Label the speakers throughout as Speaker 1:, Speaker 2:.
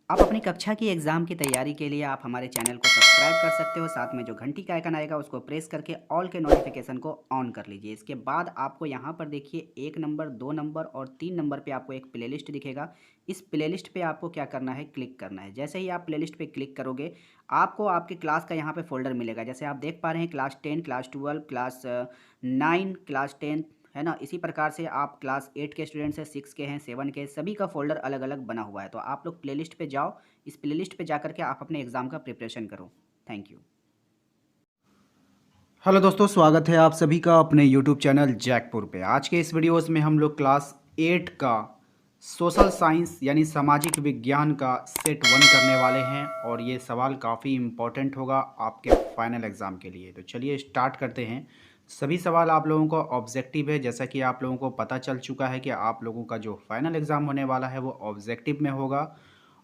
Speaker 1: आप अपनी कक्षा की एग्ज़ाम की तैयारी के लिए आप हमारे चैनल को सब्सक्राइब कर सकते हो। साथ में जो घंटी का आइकन आएगा उसको प्रेस करके ऑल के नोटिफिकेशन को ऑन कर लीजिए। इसके बाद आपको यहाँ पर देखिए 1 नंबर, 2 नंबर और 3 नंबर पे आपको एक प्लेलिस्ट दिखेगा। इस प्लेलिस्ट पे आपको क्या करना है, क्लिक करना है। जैसे ही आप प्लेलिस्ट पे क्लिक करोगे, आपको आपके क्लास का यहाँ पे फ़ोल्डर मिलेगा। जैसे आप देख पा रहे हैं क्लास 10, क्लास 12, क्लास 9, क्लास 10, है ना? इसी प्रकार से आप क्लास 8 के स्टूडेंट्स हैं, 6 के हैं, 7 के, सभी का फ़ोल्डर अलग-अलग बना हुआ है। तो आप लोग प्लेलिस्ट पे जाओ, इस प्लेलिस्ट पे जाकर के आप अपने एग्ज़ाम का प्रिपरेशन करो। Thank you.
Speaker 2: हेलो दोस्तों, स्वागत है आप सभी का अपने यूट्यूब चैनल जैकपुर पे। आज के इस वीडियोस में हम लोग क्लास 8 का सोशल साइंस यानी सामाजिक विज्ञान का सेट 1 करने वाले हैं और ये सवाल काफ़ी इम्पोर्टेंट होगा आपके फाइनल एग्ज़ाम के लिए। तो चलिए स्टार्ट करते हैं। सभी सवाल आप लोगों का ऑब्जेक्टिव है। जैसा कि आप लोगों को पता चल चुका है कि आप लोगों का जो फाइनल एग्ज़ाम होने वाला है वो ऑब्जेक्टिव में होगा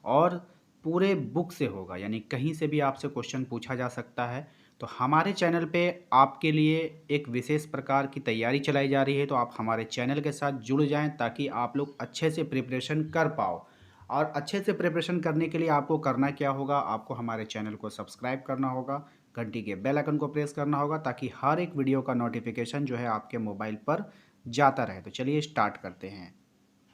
Speaker 2: और पूरे बुक से होगा, यानी कहीं से भी आपसे क्वेश्चन पूछा जा सकता है। तो हमारे चैनल पे आपके लिए एक विशेष प्रकार की तैयारी चलाई जा रही है, तो आप हमारे चैनल के साथ जुड़ जाएं ताकि आप लोग अच्छे से प्रिपरेशन कर पाओ। और अच्छे से प्रिपरेशन करने के लिए आपको करना क्या होगा, आपको हमारे चैनल को सब्सक्राइब करना होगा, घंटी के बेल आइकन को प्रेस करना होगा ताकि हर एक वीडियो का नोटिफिकेशन जो है आपके मोबाइल पर जाता रहे। तो चलिए स्टार्ट करते हैं।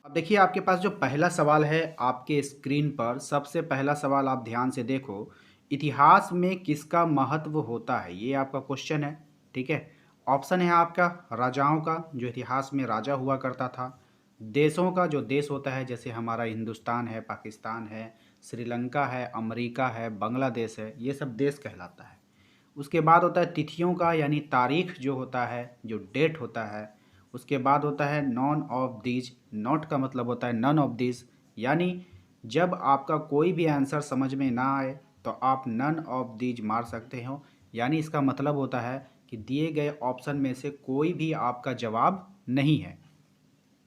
Speaker 2: अब देखिए, आपके पास जो पहला सवाल है आपके स्क्रीन पर, सबसे पहला सवाल आप ध्यान से देखो। इतिहास में किसका महत्व होता है, ये आपका क्वेश्चन है। ठीक है। ऑप्शन है आपका राजाओं का, जो इतिहास में राजा हुआ करता था। देशों का, जो देश होता है जैसे हमारा हिंदुस्तान है, पाकिस्तान है, श्रीलंका है, अमेरिका है, बांग्लादेश है, ये सब देश कहलाता है। उसके बाद होता है तिथियों का, यानी तारीख जो होता है, जो डेट होता है। उसके बाद होता है नॉन ऑफ दीज। नॉट का मतलब होता है नन ऑफ दीज, यानी जब आपका कोई भी आंसर समझ में ना आए तो आप नन ऑफ दीज मार सकते हो, यानी इसका मतलब होता है कि दिए गए ऑप्शन में से कोई भी आपका जवाब नहीं है।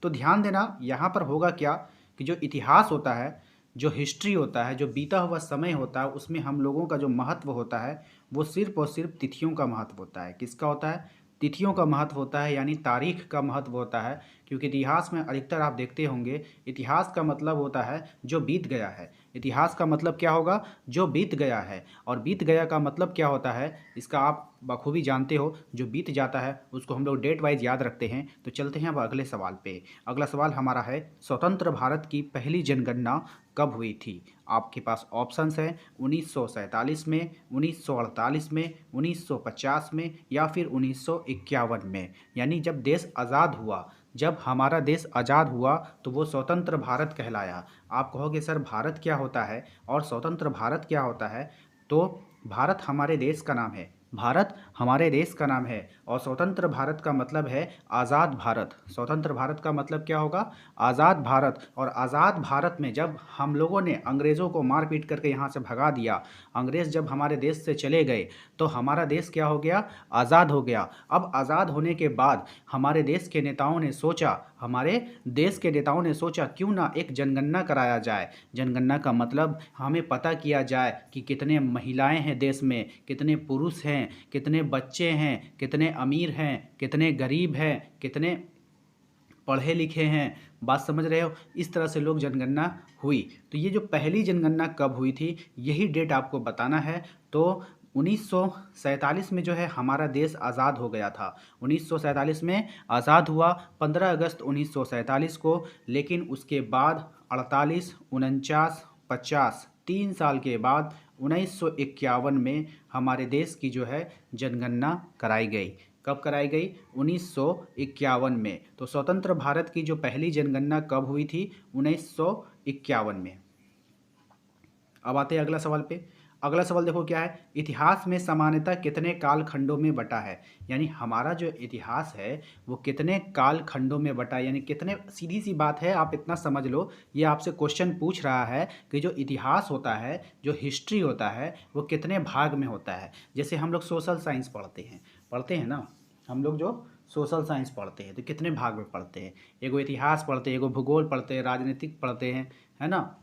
Speaker 2: तो ध्यान देना, यहाँ पर होगा क्या कि जो इतिहास होता है, जो हिस्ट्री होता है, जो बीता हुआ समय होता है, उसमें हम लोगों का जो महत्व होता है वो सिर्फ और सिर्फ तिथियों का महत्व होता है। किसका होता है? तिथियों का महत्व होता है, यानी तारीख का महत्व होता है। क्योंकि इतिहास में अधिकतर आप देखते होंगे, इतिहास का मतलब होता है जो बीत गया है। इतिहास का मतलब क्या होगा? जो बीत गया है। और बीत गया का मतलब क्या होता है, इसका आप बखूबी जानते हो। जो बीत जाता है उसको हम लोग डेट वाइज याद रखते हैं। तो चलते हैं अब अगले सवाल पे। अगला सवाल हमारा है, स्वतंत्र भारत की पहली जनगणना कब हुई थी? आपके पास ऑप्शंस हैं 1947 में, 1948 में, 1950 में या फिर 1951 में। यानी जब देश आज़ाद हुआ, जब हमारा देश आज़ाद हुआ तो वो स्वतंत्र भारत कहलाया। आप कहोगे सर भारत क्या होता है और स्वतंत्र भारत क्या होता है? तो भारत हमारे देश का नाम है। भारत हमारे देश का नाम है और स्वतंत्र भारत का मतलब है आज़ाद भारत। स्वतंत्र भारत का मतलब क्या होगा? आज़ाद भारत। और आज़ाद भारत में जब हम लोगों ने अंग्रेज़ों को मार पीट करके यहाँ से भगा दिया, अंग्रेज़ जब हमारे देश से चले गए तो हमारा देश क्या हो गया? आज़ाद हो गया। अब आज़ाद होने के बाद हमारे देश के नेताओं ने सोचा, हमारे देश के नेताओं ने सोचा क्यों ना एक जनगणना कराया जाए। जनगणना का मतलब हमें पता किया जाए कि कितने महिलाएं हैं देश में, कितने पुरुष हैं, कितने बच्चे हैं, कितने अमीर हैं, कितने गरीब हैं, कितने पढ़े लिखे हैं। बात समझ रहे हो? इस तरह से लोग जनगणना हुई। तो ये जो पहली जनगणना कब हुई थी, यही डेट आपको बताना है। तो 1947 में जो है हमारा देश आज़ाद हो गया था। 1947 में आज़ाद हुआ, 15 अगस्त 1947 को। लेकिन उसके बाद 48, 49, 50, 3 साल के बाद 1951 में हमारे देश की जो है जनगणना कराई गई। कब कराई गई? 1951 में। तो स्वतंत्र भारत की जो पहली जनगणना कब हुई थी? 1951 में। अब आते हैं अगला सवाल पे। अगला सवाल देखो क्या है, इतिहास में सामान्यतः कितने काल खंडों में बटा है? यानी हमारा जो इतिहास है वो कितने काल खंडों में बटा है, यानी कितने, सीधी सी बात है, आप इतना समझ लो। ये आपसे क्वेश्चन पूछ रहा है कि जो इतिहास होता है, जो हिस्ट्री होता है, वो कितने भाग में होता है। जैसे हम लोग सोशल साइंस पढ़ते हैं ना, हम लोग जो सोशल साइंस पढ़ते हैं तो कितने भाग में पढ़ते हैं? एगो इतिहास पढ़ते हैं, एगो भूगोल पढ़ते हैं, राजनीतिक पढ़ते हैं, है ना,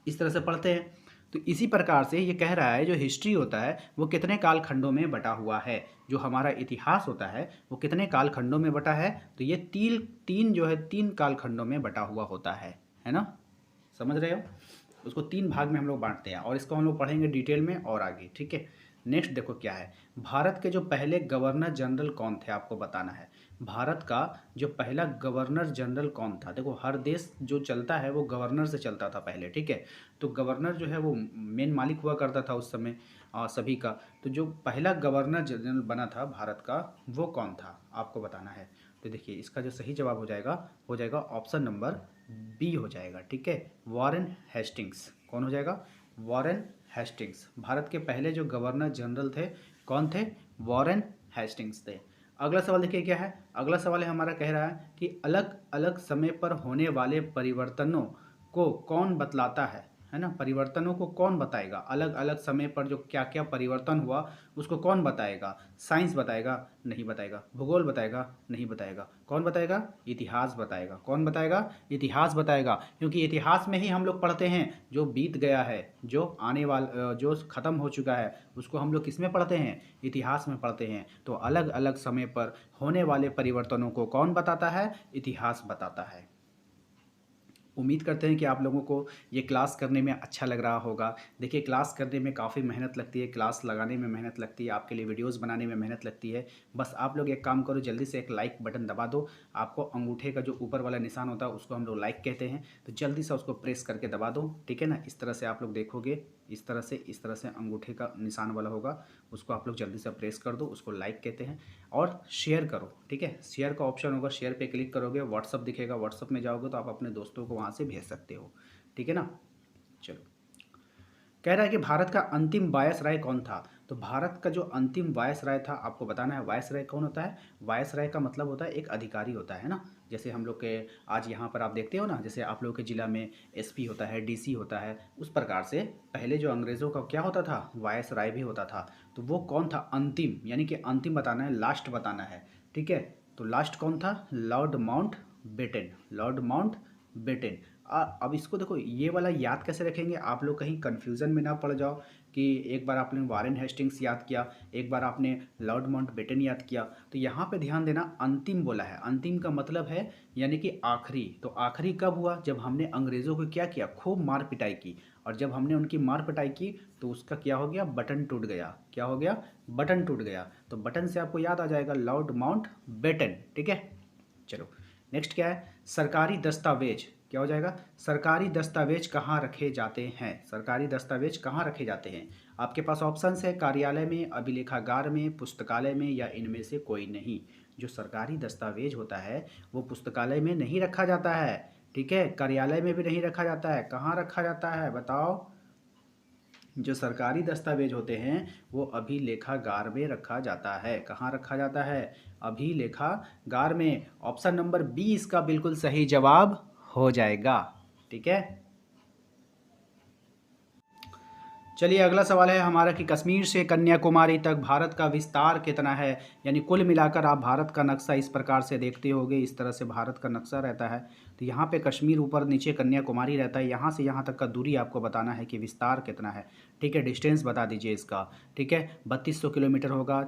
Speaker 2: इस तरह से पढ़ते हैं। तो इसी प्रकार से ये कह रहा है जो हिस्ट्री होता है वो कितने काल खंडों में बटा हुआ है। जो हमारा इतिहास होता है वो कितने काल खंडों में बटा है? तो ये तीन तीन जो है 3 काल खंडों में बटा हुआ होता है ना, समझ रहे हो? उसको 3 भाग में हम लोग बांटते हैं और इसको हम लोग पढ़ेंगे डिटेल में और आगे, ठीक है। नेक्स्ट देखो क्या है, भारत के जो पहले गवर्नर जनरल कौन थे आपको बताना है। भारत का जो पहला गवर्नर जनरल कौन था। देखो हर देश जो चलता है वो गवर्नर से चलता था पहले, ठीक है। तो गवर्नर जो है वो मेन मालिक हुआ करता था उस समय सभी का। तो जो पहला गवर्नर जनरल बना था भारत का वो कौन था आपको बताना है। तो देखिए इसका जो सही जवाब हो जाएगा ऑप्शन नंबर बी हो जाएगा, ठीक है। Warren Hastings. कौन हो जाएगा? Warren Hastings. भारत के पहले जो गवर्नर जनरल थे कौन थे? वॉरेन हेस्टिंग्स थे। अगला सवाल देखिए क्या है। अगला सवाल है हमारा, कह रहा है कि अलग अलग समय पर होने वाले परिवर्तनों को कौन बतलाता है ना। परिवर्तनों को कौन बताएगा? अलग अलग समय पर जो क्या क्या परिवर्तन हुआ उसको कौन बताएगा? साइंस बताएगा? नहीं बताएगा। भूगोल बताएगा? नहीं बताएगा। कौन बताएगा? इतिहास बताएगा। कौन बताएगा? इतिहास बताएगा। क्योंकि इतिहास में ही हम लोग पढ़ते हैं जो बीत गया है, जो आने वाला जो ख़त्म हो चुका है उसको हम लोग किस में पढ़ते हैं? इतिहास में पढ़ते हैं। तो अलग अलग समय पर होने वाले परिवर्तनों को कौन बताता है? इतिहास बताता है। उम्मीद करते हैं कि आप लोगों को ये क्लास करने में अच्छा लग रहा होगा। देखिए क्लास करने में काफ़ी मेहनत लगती है, क्लास लगाने में मेहनत लगती है, आपके लिए वीडियोस बनाने में मेहनत लगती है। बस आप लोग एक काम करो, जल्दी से एक लाइक बटन दबा दो। आपको अंगूठे का जो ऊपर वाला निशान होता है उसको हम लोग लाइक कहते हैं, तो जल्दी से उसको प्रेस करके दबा दो, ठीक है ना। इस तरह से आप लोग देखोगे, इस तरह से अंगूठे का निशान वाला होगा, उसको आप लोग जल्दी से प्रेस कर दो, उसको लाइक कहते हैं। और शेयर करो, ठीक है। शेयर का ऑप्शन होगा, शेयर पे क्लिक करोगे, व्हाट्सअप दिखेगा, व्हाट्सअप में जाओगे तो आप अपने दोस्तों को वहाँ से भेज सकते हो, ठीक है ना। चलो, कह रहा है कि भारत का अंतिम वायसराय कौन था। तो भारत का जो अंतिम वायसराय था आपको बताना है। वायसराय कौन होता है? वायसराय का मतलब होता है एक अधिकारी होता है ना। जैसे हम लोग के आज यहाँ पर आप देखते हो ना, जैसे आप लोगों के ज़िला में एसपी होता है, डीसी होता है, उस प्रकार से पहले जो अंग्रेज़ों का क्या होता था? वायसराय भी होता था। तो वो कौन था? अंतिम, यानी कि अंतिम बताना है, लास्ट बताना है, ठीक है। तो लास्ट कौन था? Lord Mountbatten. Lord Mountbatten. अब इसको देखो, ये वाला याद कैसे रखेंगे आप लोग, कहीं कन्फ्यूज़न में ना पड़ जाओ कि एक बार आपने वॉरेन हेस्टिंग्स याद किया, एक बार आपने लॉर्ड माउंटबेटन याद किया। तो यहाँ पे ध्यान देना, अंतिम बोला है। अंतिम का मतलब है यानी कि आखिरी। तो आखिरी कब हुआ? जब हमने अंग्रेज़ों को क्या किया? खूब मार पिटाई की। और जब हमने उनकी मार पिटाई की तो उसका क्या हो गया? बटन टूट गया। क्या हो गया? बटन टूट गया। तो बटन से आपको याद आ जाएगा लॉर्ड माउंटबेटन, ठीक है। चलो नेक्स्ट क्या है? सरकारी दस्तावेज। क्या हो जाएगा? सरकारी दस्तावेज कहाँ रखे जाते हैं? सरकारी दस्तावेज कहाँ रखे जाते हैं? आपके पास ऑप्शंस है, कार्यालय में, अभिलेखागार में, पुस्तकालय में, या इनमें से कोई नहीं। जो सरकारी दस्तावेज होता है वो पुस्तकालय में नहीं रखा जाता है, ठीक है। कार्यालय में भी नहीं रखा जाता है। कहाँ रखा जाता है बताओ? जो सरकारी दस्तावेज होते हैं वो अभिलेखागार में रखा जाता है। कहाँ रखा जाता है? अभिलेखागार में। ऑप्शन नंबर बी इसका बिल्कुल सही जवाब हो जाएगा, ठीक है। चलिए अगला सवाल है हमारा कि कश्मीर से कन्याकुमारी तक भारत का विस्तार कितना है। यानी कुल मिलाकर आप भारत का नक्शा इस प्रकार से देखते होगे, इस तरह से भारत का नक्शा रहता है। तो यहाँ पे कश्मीर ऊपर, नीचे कन्याकुमारी रहता है। यहाँ से यहाँ तक का दूरी आपको बताना है कि विस्तार कितना है, ठीक है। डिस्टेंस बता दीजिए इसका, ठीक है। 3200 किलोमीटर होगा,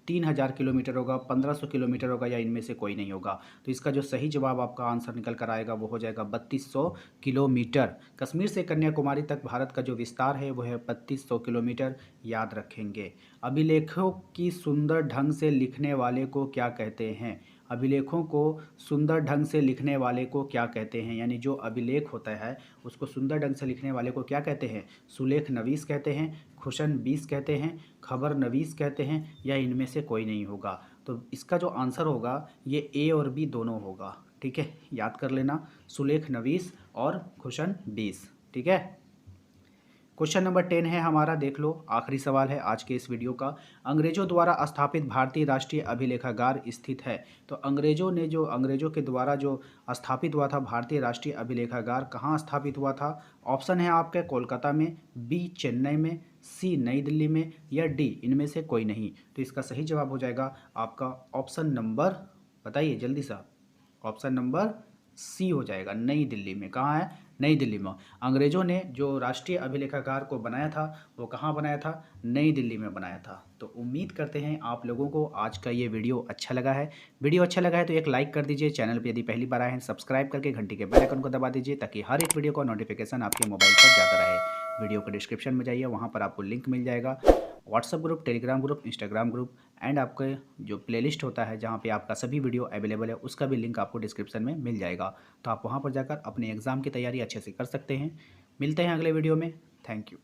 Speaker 2: 3000 किलोमीटर होगा, 1500 किलोमीटर होगा, या इनमें से कोई नहीं होगा। तो इसका जो सही जवाब आपका आंसर निकल कर आएगा वो हो जाएगा 3200 किलोमीटर। कश्मीर से कन्याकुमारी तक भारत का जो विस्तार है वो है 3200 किलोमीटर, याद रखेंगे। अभिलेखों की सुंदर ढंग से लिखने वाले को क्या कहते हैं? अभिलेखों को सुंदर ढंग से लिखने वाले को क्या कहते हैं? यानी जो अभिलेख होता है उसको सुंदर ढंग से लिखने वाले को क्या कहते हैं? सुलेख नवीस कहते हैं, खुशन बीस कहते हैं, खबर नवीस कहते हैं, या इनमें से कोई नहीं होगा। तो इसका जो आंसर होगा ये ए और बी दोनों होगा, ठीक है। याद कर लेना, सुलेख नवीस और खुशन बीस, ठीक है। क्वेश्चन नंबर 10 है हमारा, देख लो, आखिरी सवाल है आज के इस वीडियो का। अंग्रेजों द्वारा स्थापित भारतीय राष्ट्रीय अभिलेखागार स्थित है। तो अंग्रेजों के द्वारा जो स्थापित हुआ था भारतीय राष्ट्रीय अभिलेखागार, कहाँ स्थापित हुआ था? ऑप्शन है आपके, कोलकाता में, बी चेन्नई में, सी नई दिल्ली में, या डी इनमें से कोई नहीं। तो इसका सही जवाब हो जाएगा आपका ऑप्शन नंबर, बताइए जल्दी सा, ऑप्शन नंबर सी हो जाएगा, नई दिल्ली में। कहाँ है? नई दिल्ली में। अंग्रेज़ों ने जो राष्ट्रीय अभिलेखागार को बनाया था वो कहाँ बनाया था? नई दिल्ली में बनाया था। तो उम्मीद करते हैं आप लोगों को आज का ये वीडियो अच्छा लगा है। वीडियो अच्छा लगा है तो एक लाइक कर दीजिए, चैनल पे यदि पहली बार आए हैं सब्सक्राइब करके घंटी के बेल आइकन को दबा दीजिए ताकि हर एक वीडियो का नोटिफिकेशन आपके मोबाइल पर जाता रहे। वीडियो के डिस्क्रिप्शन में जाइए, वहाँ पर आपको लिंक मिल जाएगा, WhatsApp group, Telegram group, Instagram group and आपके जो प्लेलिस्ट होता है जहाँ पे आपका सभी वीडियो अवेलेबल है उसका भी लिंक आपको डिस्क्रिप्शन में मिल जाएगा। तो आप वहाँ पर जाकर अपने एग्ज़ाम की तैयारी अच्छे से कर सकते हैं। मिलते हैं अगले वीडियो में। Thank you.